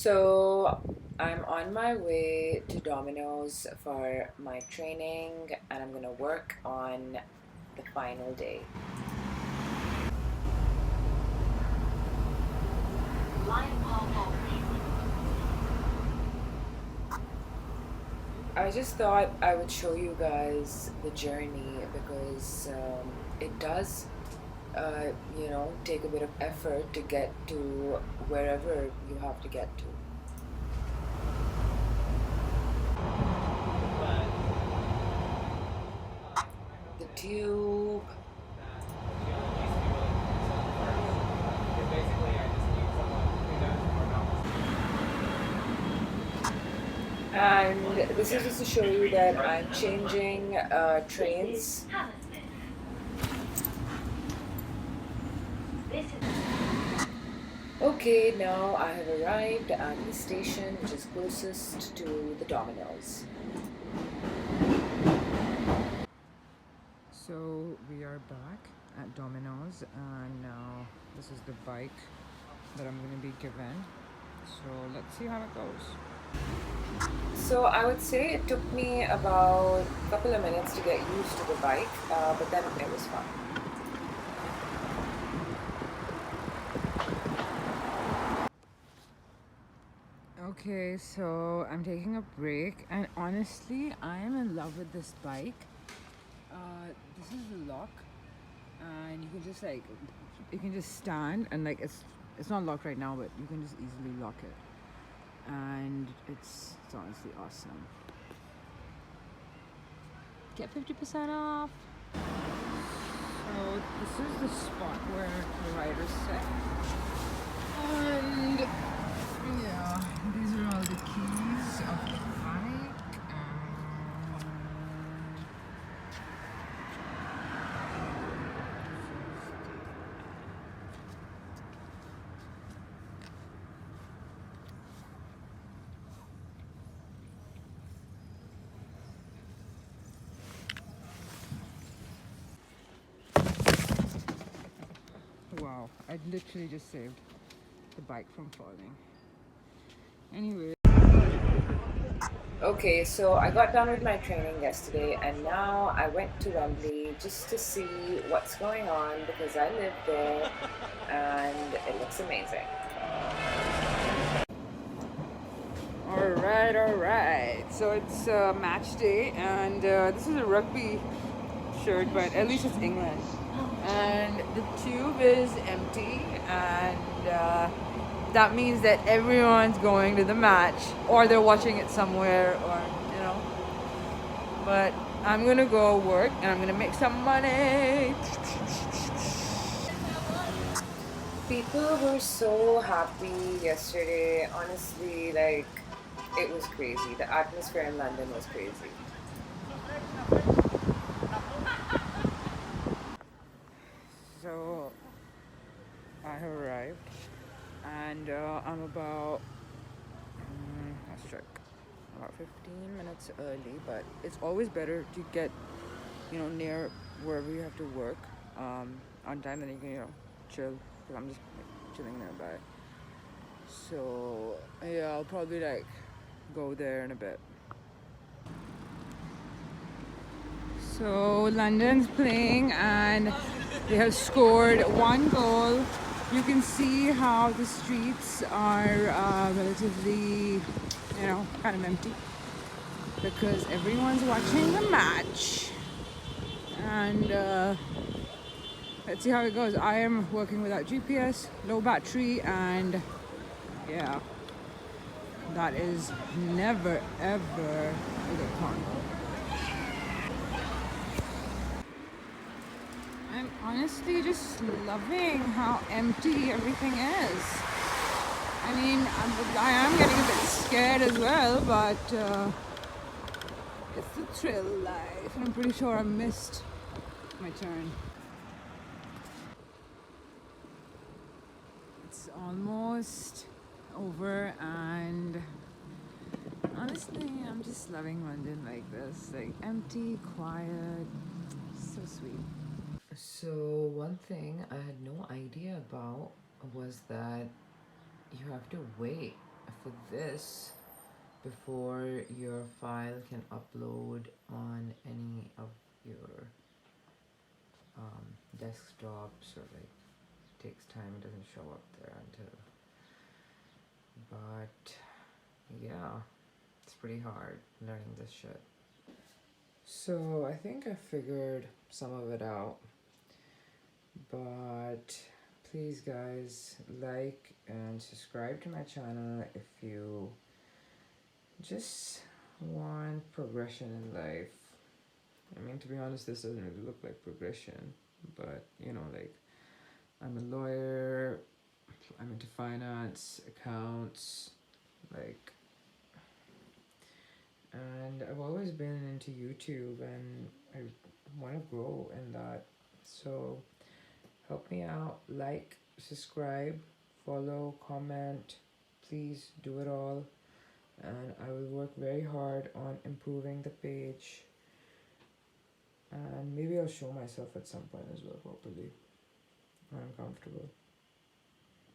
So I'm on my way to Domino's for my training and I'm gonna work on the final day. I just thought I would show you guys the journey because it does, take a bit of effort to get to wherever you have to get to. The tube. And this is just to show you that I'm changing trains. Okay, now I have arrived at the station which is closest to the Dominos. So we are back at Domino's and now this is the bike that I'm going to be given. So let's see how it goes. So I would say it took me about a couple of minutes to get used to the bike, but then it was fun. Okay, so I'm taking a break and honestly I am in love with this bike. This is the lock and you can just stand and it's not locked right now, but you can just easily lock it and it's honestly awesome. Get 50% off. So this is the spot where the riders sit and yeah, these are all the keys of the bike. Wow, I literally just saved the bike from falling. Anyway. Okay, so I got done with my training yesterday and now I went to Wembley just to see what's going on because I live there and it looks amazing. Alright. So it's match day and this is a rugby shirt, but at least it's England. And the tube is empty and that means that everyone's going to the match or they're watching it somewhere or but I'm gonna go work and I'm gonna make some money. People were so happy yesterday, honestly, it was crazy. The atmosphere in London was crazy. So I have arrived and I'm about let's check, about 15 minutes early, but it's always better to get near wherever you have to work on time, then you can chill, because I'm just chilling nearby. So yeah, I'll probably go there in a bit. So London's playing and they have scored one goal. You can see how the streets are relatively, kind of empty because everyone's watching the match. And let's see how it goes. I am working without GPS, low battery, and yeah, that is never ever a good combo. I'm honestly just loving how empty everything is. I mean, I am getting a bit scared as well, but it's the thrill life. I'm pretty sure I missed my turn. It's almost over and honestly I'm just loving London like this, empty, quiet, so sweet. So one thing I had no idea about was that you have to wait for this, before your file can upload on any of your desktops, or like takes time, it doesn't show up there until, but yeah, it's pretty hard learning this shit. So I think I figured some of it out, but please guys, like and subscribe to my channel if you just want progression in life. I mean, to be honest, this doesn't really look like progression, but you know, like, I'm a lawyer, I'm into finance, accounts, like, and I've always been into YouTube, and I want to grow in that. So help me out, like, subscribe, follow, comment, please do it all, and I will work very hard on improving the page, and maybe I'll show myself at some point as well properly when I'm comfortable.